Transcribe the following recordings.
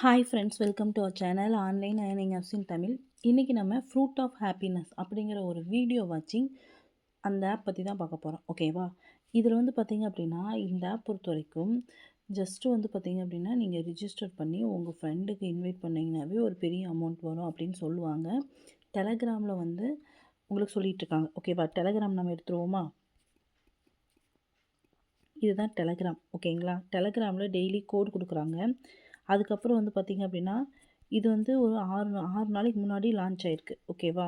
Hi friends, welcome to our channel online earning apps in Tamil. இன்றைக்கி நம்ம fruit of happiness அப்படிங்கிற ஒரு video வாட்சிங் அந்த ஆப் பற்றி தான் பார்க்க போகிறோம். ஓகேவா? இதில் வந்து பார்த்திங்க அப்படின்னா, இந்த ஆப் பொறுத்த வரைக்கும் ஜஸ்ட்டு வந்து பார்த்திங்க அப்படின்னா, நீங்கள் ரிஜிஸ்டர் பண்ணி உங்கள் ஃப்ரெண்டுக்கு இன்வைட் பண்ணிங்கனாவே ஒரு பெரிய அமௌண்ட் வரும் அப்படின்னு சொல்லுவாங்க. டெலகிராமில் வந்து உங்களுக்கு சொல்லிகிட்ருக்காங்க. ஓகேவா? டெலகிராம் நம்ம எடுத்துருவோமா? இதுதான் டெலகிராம். ஓகேங்களா? டெலகிராமில் டெய்லி கோட் கொடுக்குறாங்க. அதுக்கப்புறம் வந்து பார்த்திங்க அப்படின்னா, இது வந்து ஒரு 6 நாளைக்கு முன்னாடி லான்ச் ஆயிருக்கு. ஓகேவா?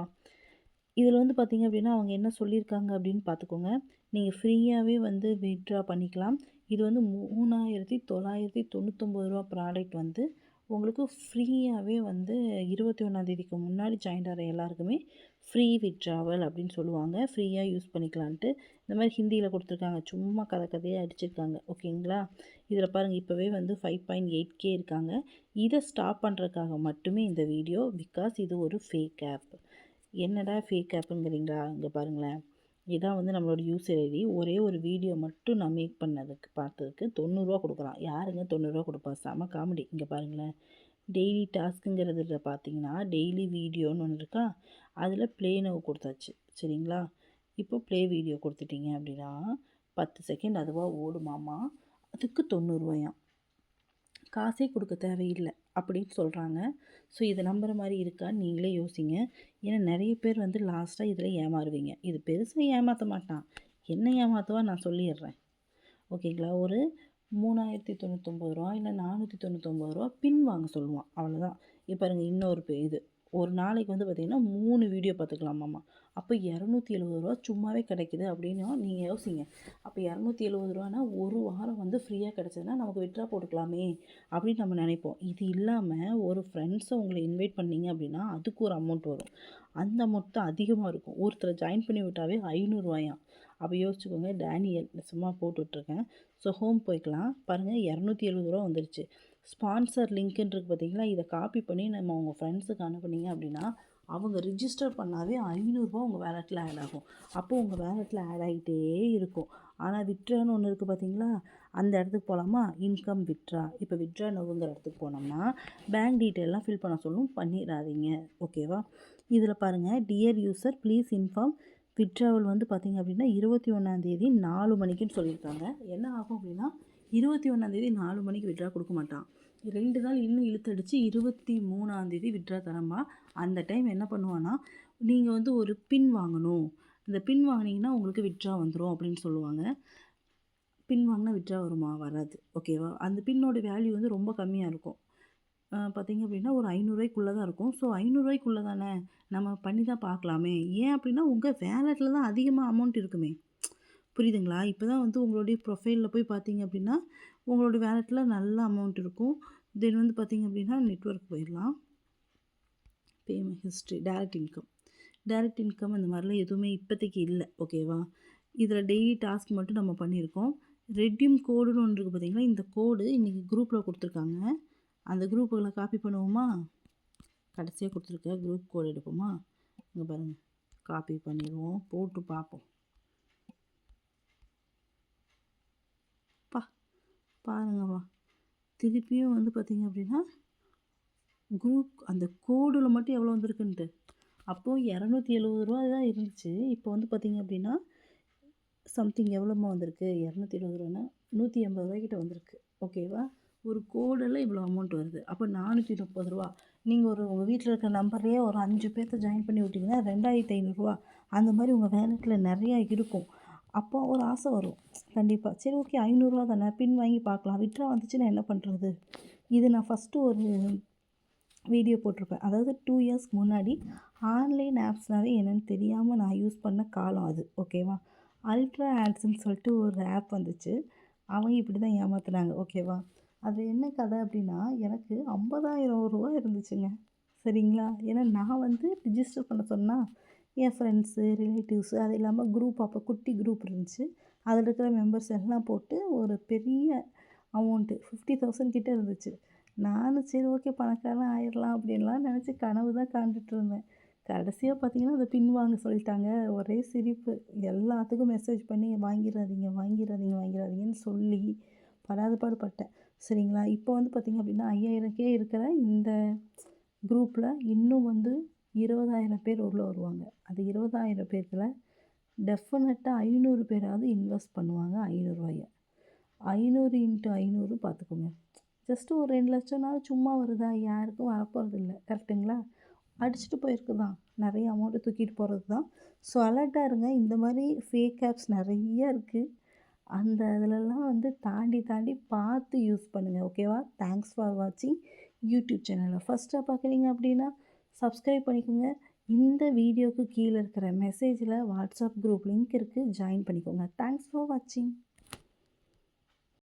இதில் வந்து பார்த்திங்க அப்படின்னா, அவங்க என்ன சொல்லியிருக்காங்க அப்படின்னு பார்த்துக்கோங்க. நீங்கள் ஃப்ரீயாகவே வந்து வித்ட்ரா பண்ணிக்கலாம். இது வந்து ரூ. 3,999 ப்ராடக்ட் வந்து உங்களுக்கு ஃப்ரீயாகவே வந்து 21ஆந்தேதிக்கு முன்னாடி ஜாயின் ஆகிற எல்லாருக்குமே ஃப்ரீ வித்ட்ராவல் அப்படின்னு சொல்லுவாங்க. ஃப்ரீயாக யூஸ் பண்ணிக்கலான்ட்டு இந்த மாதிரி ஹிந்தியில் கொடுத்துருக்காங்க. சும்மா கதையாக அடிச்சிருக்காங்க. ஓகேங்களா? இதில் பாருங்கள், இப்போவே வந்து 5.8K இருக்காங்க. இதை ஸ்டாப் பண்ணுறதுக்காக மட்டுமே இந்த வீடியோ. பிகாஸ் இது ஒரு ஃபேக் ஆப். என்னடா ஃபேக் ஆப்புங்கிறீங்களா? இங்கே பாருங்களேன், இதான் வந்து நம்மளோட யூசர் ஐடி. ஒரே ஒரு வீடியோ மட்டும் நான் மேக் பண்ணதுக்கு பார்த்ததுக்கு ரூ. 90 கொடுக்குறான். யாருங்க ரூ. 90 கொடுப்பா? செம காமெடி. இங்கே பாருங்களேன், டெய்லி டாஸ்க்குங்கிறதுல பார்த்தீங்கன்னா டெய்லி வீடியோன்னு ஒன்று இருக்கா, அதில் ப்ளே நவ் கொடுத்தாச்சு. சரிங்களா? இப்போ ப்ளே வீடியோ கொடுத்துட்டீங்க அப்படின்னா 10 செகண்ட் அதுவாக ஓடுமாமா. அதுக்கு ரூ. 90 காசே கொடுக்க தேவையில்லை அப்படின்னு சொல்கிறாங்க. ஸோ இதை நம்புகிற மாதிரி இருக்கான்னு நீங்களே யோசிங்க. ஏன்னா நிறைய பேர் வந்து லாஸ்ட்டாக இதில் ஏமாறுவீங்க. இது பெருசாக ஏமாற்ற மாட்டான், என்ன ஏமாற்றுவா நான் சொல்லிடுறேன். ஓகேங்களா? ஒரு ரூ. 3,099 இல்லை ரூ. 499 பின் வாங்க சொல்லுவான். அவ்வளோதான். இப்போ பாருங்கள், இன்னொரு இது ஒரு நாளைக்கு வந்து பார்த்திங்கன்னா 3 வீடியோ பார்த்துக்கலாமாம்மா. அப்போ ரூ. 270 சும்மாவே கிடைக்குது அப்படின்னா நீங்கள் யோசிங்க. அப்போ ரூ. 270 ஒரு வாரம் வந்து ஃப்ரீயாக கிடச்சதுன்னா நமக்கு வித்ட்ரா போட்டுக்கலாமே அப்படின்னு நம்ம நினைப்போம். இது இல்லாமல் ஒரு ஃப்ரெண்ட்ஸை உங்களை இன்வைட் பண்ணிங்க அப்படின்னா அதுக்கு ஒரு அமௌண்ட் வரும். அந்த அமௌண்ட் தான் அதிகமாக இருக்கும். ஒருத்தரை ஜாயின் பண்ணி விட்டாவே ரூ. 500. அப்போ யோசிச்சுக்கோங்க. டேனியல் சும்மா போட்டுட்ருக்கேன். ஸோ ஹோம் போய்க்கலாம். பாருங்கள், ரூ. 270 வந்துருச்சு. ஸ்பான்சர் லிங்க்குன்னு இருக்குது பார்த்தீங்களா? இதை காப்பி பண்ணி நம்ம உங்கள் ஃப்ரெண்ட்ஸுக்கு அனுப்புனீங்க அப்படின்னா அவங்க ரிஜிஸ்டர் பண்ணாவே ரூ. 500 உங்கள் வேலெட்டில் ஆட் ஆகும். அப்போது உங்கள் வேலெட்டில் ஆட் ஆகிட்டே இருக்கும். ஆனால் வித்ட்ரான்னு ஒன்று இருக்குது பார்த்தீங்களா? அந்த இடத்துக்கு போகலாமா? Income withdraw. இப்போ வித்ட்ரா நவுங்கிற இடத்துக்கு போனோம்னா பேங்க் டீட்டெயிலெலாம் ஃபில் பண்ண சொல்லும். பண்ணிடாதீங்க. ஓகேவா? இதில் பாருங்கள், dear user please inform withdrawal வந்து பார்த்திங்க அப்படின்னா 21ஆந்தேதி 4 மணிக்குன்னு சொல்லியிருக்காங்க. என்ன ஆகும் அப்படின்னா 21ஆந்தேதி 4 மணிக்கு வித்ட்ரா கொடுக்க மாட்டான். 2 நாள் இன்னும் இழுத்தடிச்சு 23ஆந்தேதி வித்ட்ரா தரமா. அந்த டைம் என்ன பண்ணுவான்னா, நீங்கள் வந்து ஒரு பின் வாங்கணும். இந்த பின் வாங்கினீங்கன்னா உங்களுக்கு வித்ட்ரா வந்துடும் அப்படின்னு சொல்லுவாங்க. பின் வாங்கினா வித்ட்ரா வருமா? வராது. ஓகேவா? அந்த பின்னோட வேல்யூ வந்து ரொம்ப கம்மியாக இருக்கும். பார்த்திங்க அப்படின்னா ஒரு ரூ. 500 தான் இருக்கும். ஸோ ரூ. 500 தானே, நம்ம பண்ணி தான் பார்க்கலாமே. ஏன் அப்படின்னா உங்கள் வேலெட்டில் தான் அதிகமாக அமௌண்ட் இருக்குமே. புரியுதுங்களா? இப்போ தான் வந்து உங்களுடைய ப்ரொஃபைலில் போய் பார்த்தீங்க அப்படின்னா உங்களோட வேலெட்டில் நல்ல அமௌண்ட் இருக்கும். தென் வந்து பார்த்திங்க அப்படின்னா நெட்வொர்க் போயிடலாம். பேமெண்ட் ஹிஸ்ட்ரி, டைரக்ட் இன்கம் இந்த மாதிரிலாம் எதுவுமே இப்போதைக்கு இல்லை. ஓகேவா? இதில் டெய்லி டாஸ்க் மட்டும் நம்ம பண்ணியிருக்கோம். ரெட்யூம் கோடுன்னு ஒன்று இருக்குது பார்த்தீங்களா? இந்த கோடு இன்றைக்கி குரூப்பில் கொடுத்துருக்காங்க. அந்த குரூப்புகளை காப்பி பண்ணுவோமா? கடைசியாக கொடுத்துருக்க குரூப் கோடு எடுப்போமா? இங்கே பாருங்கள், காப்பி பண்ணிடுவோம், போட்டு பார்ப்போம். பாருங்கம்மா, திருப்பியும் வந்து பார்த்திங்க அப்படின்னா குரூப் அந்த கோடில் மட்டும் எவ்வளோ வந்திருக்குன்ட்டு. அப்போது ரூ. 270 தான் இருந்துச்சு. இப்போ வந்து பார்த்திங்க அப்படின்னா சம்திங் எவ்வளோமா வந்திருக்கு? 270 180 கிட்ட வந்திருக்கு. ஓகேவா? ஒரு கோடெல்லாம் இவ்வளோ அமௌண்ட் வருது. அப்போ ரூ. 430. நீங்கள் உங்கள் வீட்டில் இருக்கிற நம்பர்லேயே ஒரு 5 பேர்த்த ஜாயின் பண்ணி விட்டிங்கன்னா ரூ. 2,500. அந்த மாதிரி உங்கள் வேலெட்டில் நிறையா இருக்கும். அப்போ ஒரு ஆசை வரும் கண்டிப்பாக. சரி, ஓகே, ரூ. 500 தானே, பின் வாங்கி பார்க்கலாம். வித்ட்ரா வந்துச்சுன்னா என்ன பண்ணுறது? இது நான் ஃபஸ்ட்டு ஒரு வீடியோ போட்டிருப்பேன். அதாவது 2 இயர்ஸ்க்கு முன்னாடி ஆன்லைன் ஆப்ஸ்னாவே என்னென்னு தெரியாமல் நான் யூஸ் பண்ண காலம் அது. ஓகேவா? அல்ட்ரா ஆட்ஸ்ன்னு சொல்லிட்டு ஒரு ஆப் வந்துச்சு. அவங்க இப்படி தான் ஏமாத்துனாங்க. ஓகேவா? அது என்ன கதை அப்படின்னா, எனக்கு ரூ. 50,000 இருந்துச்சுங்க. சரிங்களா? ஏன்னா நான் வந்து ரிஜிஸ்டர் பண்ண சொன்னால் என் ஃப்ரெண்ட்ஸு, ரிலேட்டிவ்ஸு, அது இல்லாமல் குரூப், அப்போ குட்டி குரூப் இருந்துச்சு. அதில் இருக்கிற மெம்பர்ஸ் எல்லாம் போட்டு ஒரு பெரிய அமௌண்ட்டு 50,000 கிட்டே இருந்துச்சு. நானும் சரி, ஓகே, பணக்காரன் ஆயிடலாம் அப்படின்லாம் நினச்சி கனவு தான் காண்டுட்டு இருந்தேன். கடைசியாக பார்த்தீங்கன்னா அதை பின் வாங்க சொல்லிட்டாங்க. ஒரே சிரிப்பு. எல்லாத்துக்கும் மெசேஜ் பண்ணி வாங்கிடாதீங்கன்னு சொல்லி படாத பாடுபட்டேன். சரிங்களா? இப்போ வந்து பார்த்தீங்க அப்படின்னா 5000 இருக்கிற இந்த குரூப்பில் இன்னும் வந்து 20,000 பேர் உள்ள வருவாங்க. அந்த 20,000 பேத்துல டெஃபினட்டா 500 பேராவது இன்வெஸ்ட் பண்ணுவாங்க ரூ. 500. 500 இன்ட்டு 500 பார்த்துக்கோங்க. ஜஸ்ட் ஒரு 2,00,000னாவது சும்மா வருதா? யாருக்கும் வரப்போறதில்ல. கரெக்ட்டுங்களா? அடிச்சுட்டு போயிருக்கு தான். நெறைய அமௌண்ட்ட தூக்கிட்டு போறது தான். ஸோ அலர்ட்டா இருங்க. இந்த மாரி ஃபேக் ஆப்ஸ் நெறைய இருக்கு. அந்த இதுலலாம் வந்து தாண்டி தாண்டி பார்த்து யூஸ் பண்ணுங்க. ஓகேவா? தேங்க்ஸ் ஃபார் வாட்சிங் யூடியூப் சேனல. ஃபர்ஸ்ட்டா பார்க்குறீங்க அப்படின்னா, சப்ஸ்கிரைப் பண்ணிக்கோங்க. இந்த வீடியோக்கு கீழ இருக்கிற மெசேஜில வாட்ஸ்அப் குரூப் லிங்க் இருக்கு. ஜாயின் பண்ணிக்கோங்க. தேங்க்ஸ் ஃபார் வாட்சிங்.